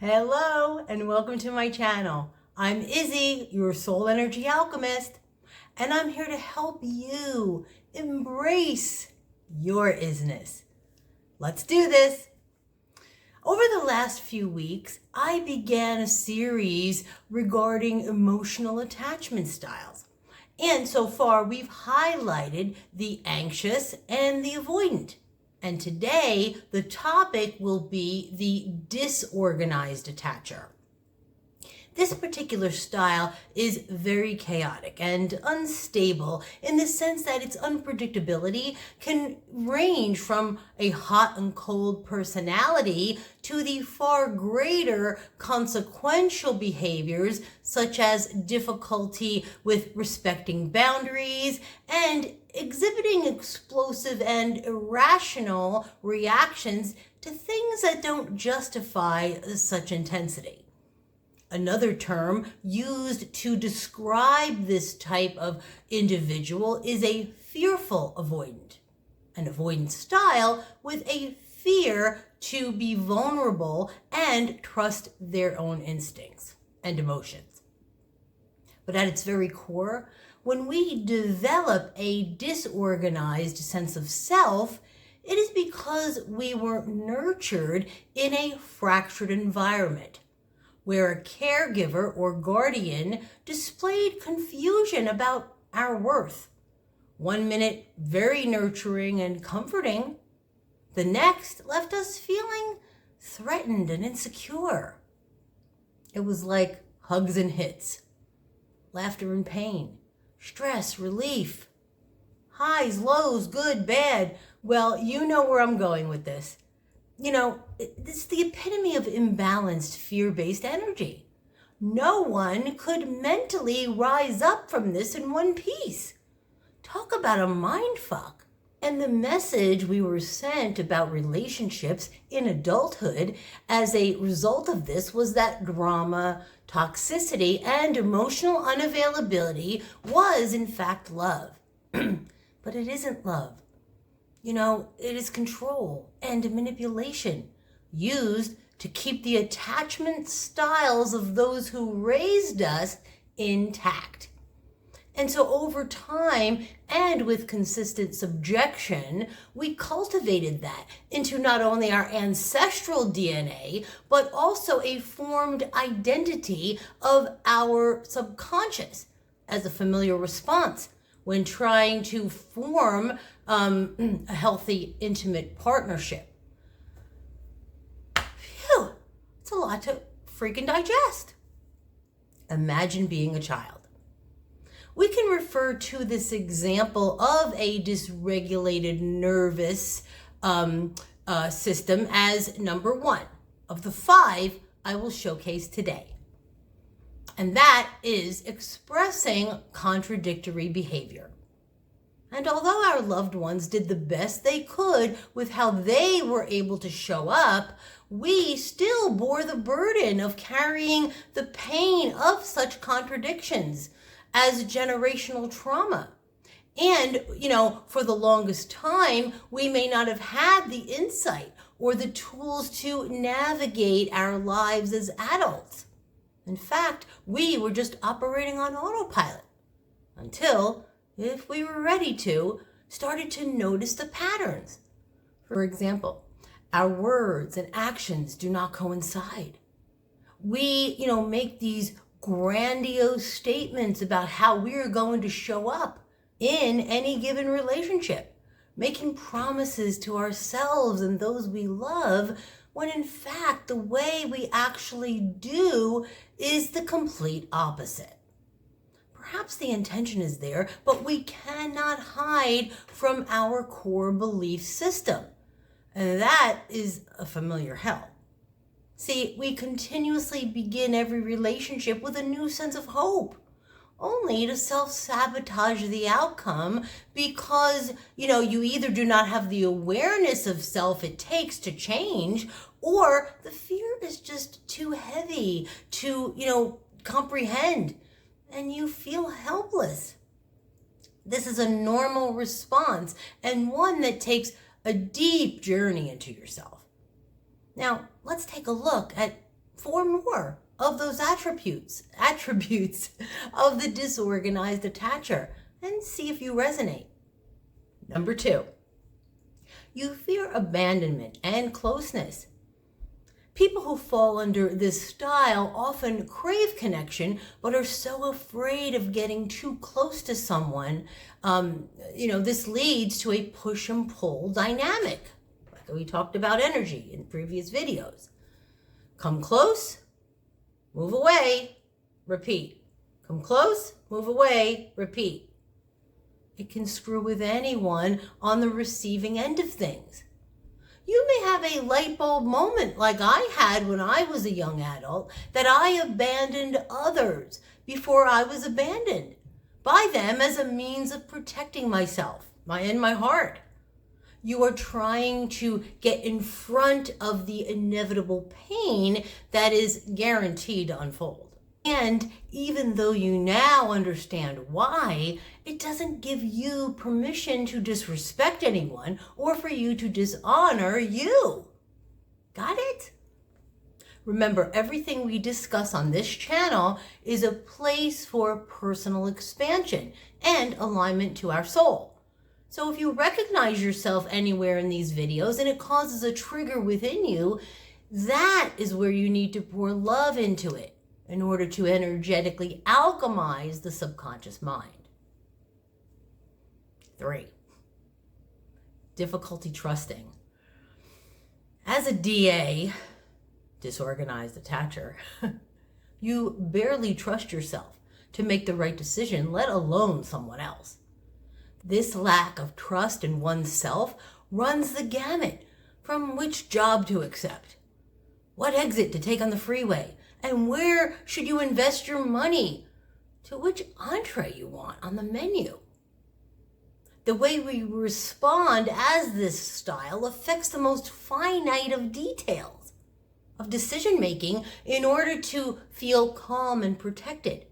Hello and welcome to my channel. I'm Izzy, your soul energy alchemist, and I'm here to help you embrace your IZ-NESS. Let's do this. Over the last few weeks, I began a series regarding emotional attachment styles. And so far, we've highlighted the anxious and the avoidant. And today, the topic will be the disorganized attacher. This particular style is very chaotic and unstable in the sense that its unpredictability can range from a hot and cold personality to the far greater consequential behaviors such as difficulty with respecting boundaries and exhibiting explosive and irrational reactions to things that don't justify such intensity. Another term used to describe this type of individual is a fearful avoidant, an avoidant style with a fear to be vulnerable and trust their own instincts and emotions. But at its very core, when we develop a disorganized sense of self, it is because we were nurtured in a fractured environment, where a caregiver or guardian displayed confusion about our worth. 1 minute, very nurturing and comforting. The next left us feeling threatened and insecure. It was like hugs and hits, laughter and pain, stress, relief, highs, lows, good, bad. Well, you know where I'm going with this. You know, it's the epitome of imbalanced, fear-based energy. No one could mentally rise up from this in one piece. Talk about a mind fuck. And the message we were sent about relationships in adulthood as a result of this was that drama, toxicity, and emotional unavailability was in fact love. But it isn't love. You know, it is control and manipulation used to keep the attachment styles of those who raised us intact. And so over time and with consistent subjection, we cultivated that into not only our ancestral DNA, but also a formed identity of our subconscious as a familiar response when trying to form a healthy, intimate partnership. Phew, it's a lot to freaking digest. Imagine being a child. We can refer to this example of a dysregulated nervous system as number 1 of the 5 I will showcase today. And that is expressing contradictory behavior. And although our loved ones did the best they could with how they were able to show up, we still bore the burden of carrying the pain of such contradictions as generational trauma. And, you know, for the longest time, we may not have had the insight or the tools to navigate our lives as adults. In fact, we were just operating on autopilot until, if we were ready to, started to notice the patterns. For example, our words and actions do not coincide. We, make these grandiose statements about how we're going to show up in any given relationship, making promises to ourselves and those we love, when in fact the way we actually do is the complete opposite. Perhaps the intention is there, but we cannot hide from our core belief system. And that is a familiar hell. See, we continuously begin every relationship with a new sense of hope, only to self-sabotage the outcome because, you either do not have the awareness of self it takes to change, or the fear is just too heavy to, comprehend, and you feel helpless. This is a normal response and one that takes a deep journey into yourself. Now, let's take a look at 4 more of those attributes of the disorganized attacher and see if you resonate. Number 2, you fear abandonment and closeness. People who fall under this style often crave connection, but are so afraid of getting too close to someone. This leads to a push and pull dynamic. Like we talked about energy in previous videos. Come close, move away, repeat. Come close, move away, repeat. It can screw with anyone on the receiving end of things. You may have a light bulb moment like I had when I was a young adult, that I abandoned others before I was abandoned by them as a means of protecting myself and my heart. You are trying to get in front of the inevitable pain that is guaranteed to unfold. And even though you now understand why, it doesn't give you permission to disrespect anyone or for you to dishonor you. Got it? Remember, everything we discuss on this channel is a place for personal expansion and alignment to our soul. So if you recognize yourself anywhere in these videos and it causes a trigger within you, that is where you need to pour love into it in order to energetically alchemize the subconscious mind. 3, difficulty trusting. As a DA, disorganized attacher, you barely trust yourself to make the right decision, let alone someone else. This lack of trust in oneself runs the gamut from which job to accept, what exit to take on the freeway, and where should you invest your money, to which entree you want on the menu. The way we respond as this style affects the most finite of details of decision making in order to feel calm and protected.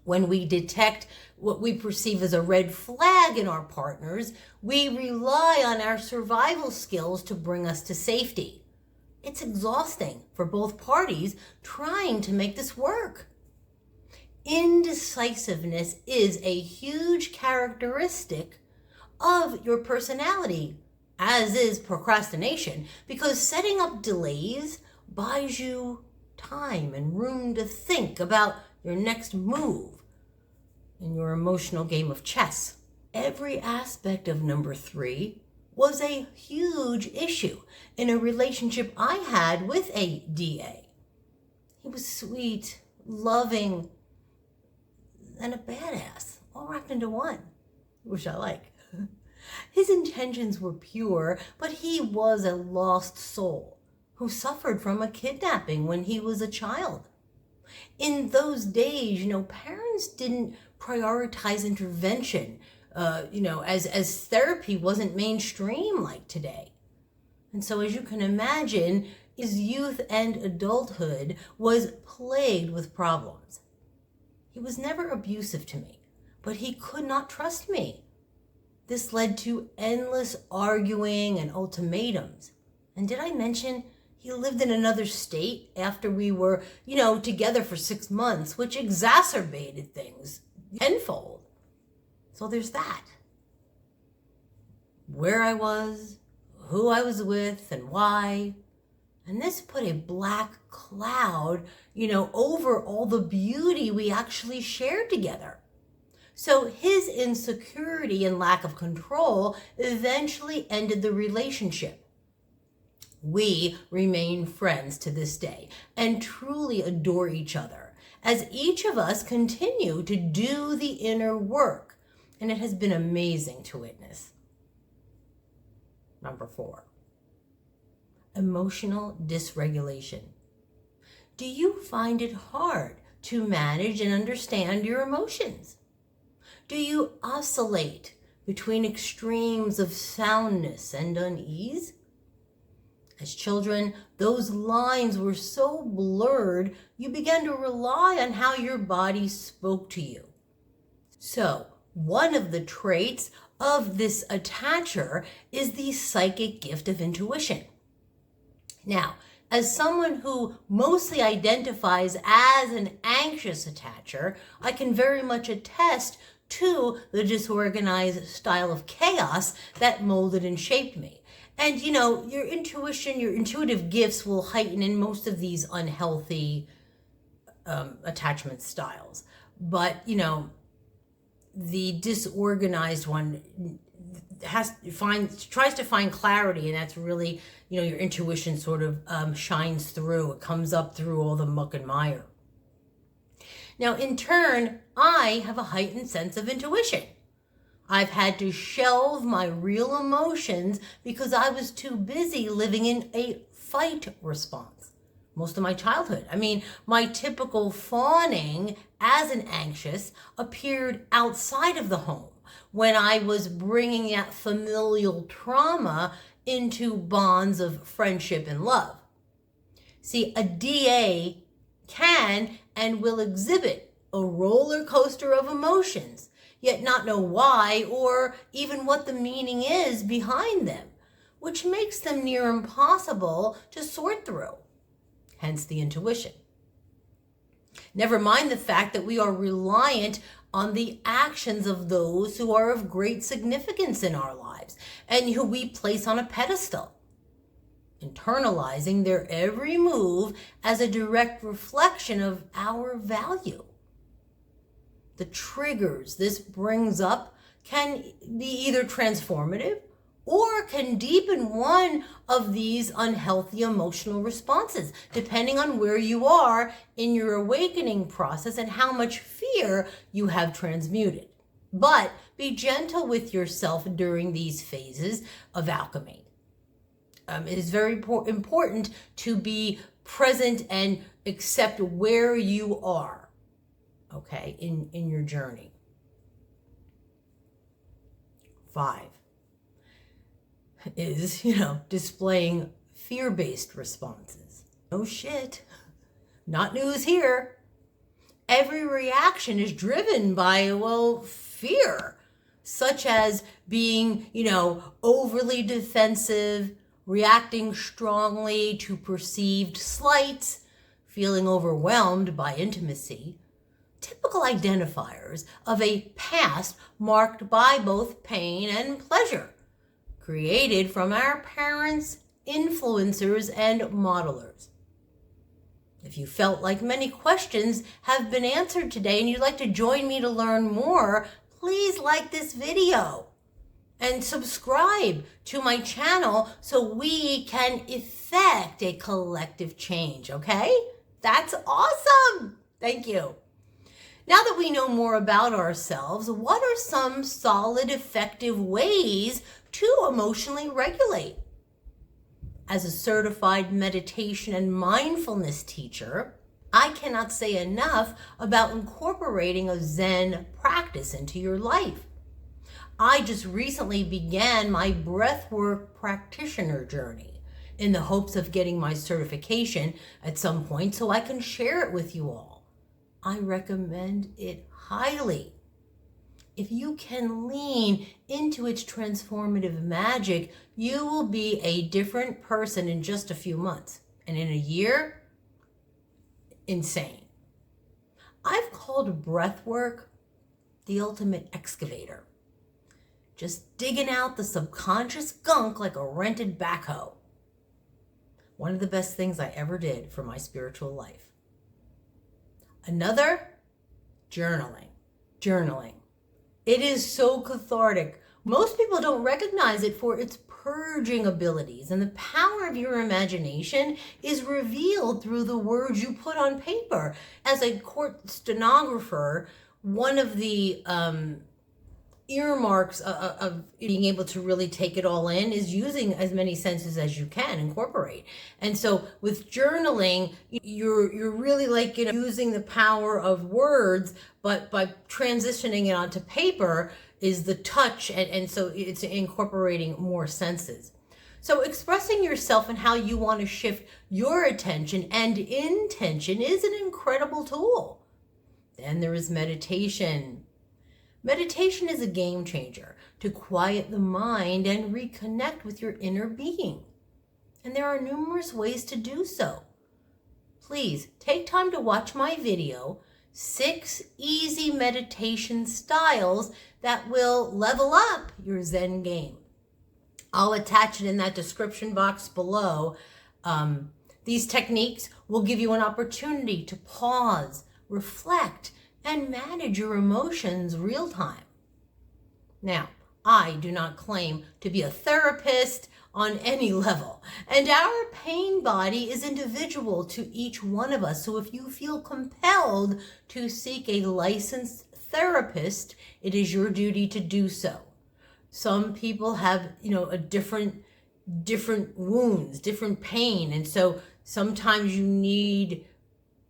When we detect what we perceive as a red flag in our partners, we rely on our survival skills to bring us to safety. It's exhausting for both parties trying to make this work. Indecisiveness is a huge characteristic of your personality, as is procrastination, because setting up delays buys you time and room to think about your next move in your emotional game of chess. Every aspect of number 3 was a huge issue in a relationship I had with a DA. He was sweet, loving, and a badass, all wrapped into one, which I like. His intentions were pure, but he was a lost soul who suffered from a kidnapping when he was a child. In those days, parents didn't prioritize intervention, as therapy wasn't mainstream like today. And so as you can imagine, his youth and adulthood was plagued with problems. He was never abusive to me, but he could not trust me. This led to endless arguing and ultimatums. And did I mention he lived in another state after we were, together for 6 months, which exacerbated things tenfold. So there's that. Where I was, who I was with, and why. And this put a black cloud, over all the beauty we actually shared together. So his insecurity and lack of control eventually ended the relationship. We remain friends to this day and truly adore each other as each of us continue to do the inner work. And it has been amazing to witness. Number 4, emotional dysregulation. Do you find it hard to manage and understand your emotions? Do you oscillate between extremes of soundness and unease? As children, those lines were so blurred, you began to rely on how your body spoke to you. So, one of the traits of this attacher is the psychic gift of intuition. Now, As someone who mostly identifies as an anxious attacher, I can very much attest to the disorganized style of chaos that molded and shaped me. And your intuition, your intuitive gifts will heighten in most of these unhealthy attachment styles. But, the disorganized one tries to find clarity, and that's really, your intuition sort of shines through. It comes up through all the muck and mire. Now, in turn, I have a heightened sense of intuition. I've had to shelve my real emotions because I was too busy living in a fight response most of my childhood. I mean, my typical fawning as an anxious appeared outside of the home when I was bringing that familial trauma into bonds of friendship and love. See, a DA can and will exhibit a roller coaster of emotions, yet not know why or even what the meaning is behind them, which makes them near impossible to sort through. Hence the intuition. Never mind the fact that we are reliant on the actions of those who are of great significance in our lives and who we place on a pedestal, internalizing their every move as a direct reflection of our value. The triggers this brings up can be either transformative or can deepen one of these unhealthy emotional responses, depending on where you are in your awakening process and how much fear you have transmuted. But be gentle with yourself during these phases of alchemy. It is very important to be present and accept where you are, okay, in your journey. 5 is, displaying fear-based responses. No shit. Not news here. Every reaction is driven by, fear, such as being, overly defensive, reacting strongly to perceived slights, feeling overwhelmed by intimacy. Typical identifiers of a past marked by both pain and pleasure, created from our parents, influencers, and modelers. If you felt like many questions have been answered today and you'd like to join me to learn more, please like this video and subscribe to my channel so we can effect a collective change, okay? That's awesome! Thank you. Now that we know more about ourselves, what are some solid, effective ways to emotionally regulate? As a certified meditation and mindfulness teacher, I cannot say enough about incorporating a Zen practice into your life. I just recently began my breathwork practitioner journey in the hopes of getting my certification at some point so I can share it with you all. I recommend it highly. If you can lean into its transformative magic, you will be a different person in just a few months. And in a year, insane. I've called breathwork the ultimate excavator. Just digging out the subconscious gunk like a rented backhoe. One of the best things I ever did for my spiritual life. Another, journaling. Journaling. It is so cathartic. Most people don't recognize it for its purging abilities, and the power of your imagination is revealed through the words you put on paper. As a court stenographer, one of the earmarks of being able to really take it all in is using as many senses as you can incorporate. And so with journaling, you're really like using the power of words, but by transitioning it onto paper is the touch, and so it's incorporating more senses. So expressing yourself and how you want to shift your attention and intention is an incredible tool. Then there is meditation. Meditation is a game changer to quiet the mind and reconnect with your inner being. and there are numerous ways to do so. Please take time to watch my video, 6 easy meditation styles that will level up your Zen game. I'll attach it in that description box below. These techniques will give you an opportunity to pause, reflect, and manage your emotions real time. Now, I do not claim to be a therapist on any level, and our pain body is individual to each one of us. So if you feel compelled to seek a licensed therapist, it is your duty to do so. Some people have, a different wounds, different pain, and so sometimes you need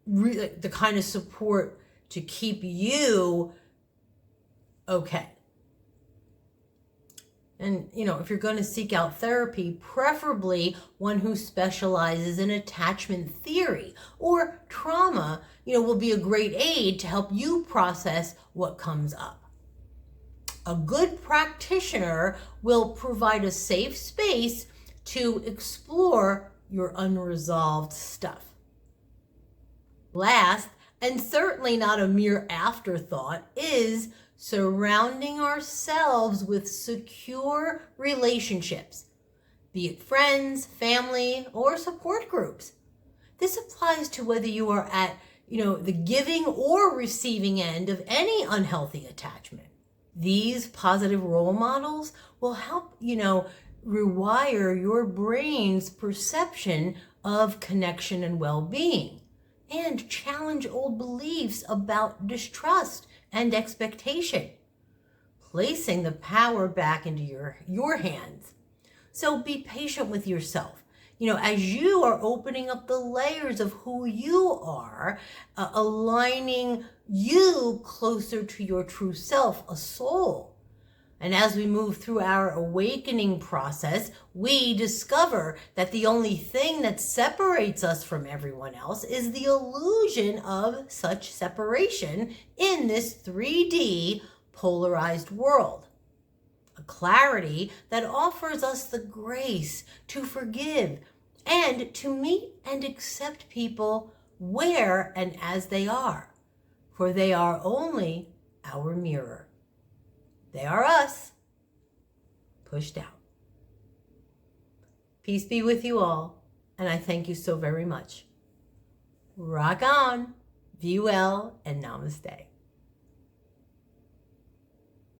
the kind of support to keep you okay. And, if you're going to seek out therapy, preferably one who specializes in attachment theory or trauma, will be a great aid to help you process what comes up. A good practitioner will provide a safe space to explore your unresolved stuff. Last, and certainly not a mere afterthought, is surrounding ourselves with secure relationships, be it friends, family, or support groups. This applies to whether you are at, the giving or receiving end of any unhealthy attachment. These positive role models will help, rewire your brain's perception of connection and well-being, and challenge old beliefs about distrust and expectation, placing the power back into your hands. So be patient with yourself. As you are opening up the layers of who you are, aligning you closer to your true self, a soul. And as we move through our awakening process, we discover that the only thing that separates us from everyone else is the illusion of such separation in this 3D polarized world. A clarity that offers us the grace to forgive and to meet and accept people where and as they are, for they are only our mirror. They are us, pushed out. Peace be with you all, and I thank you so very much. Rock on, be well, and namaste.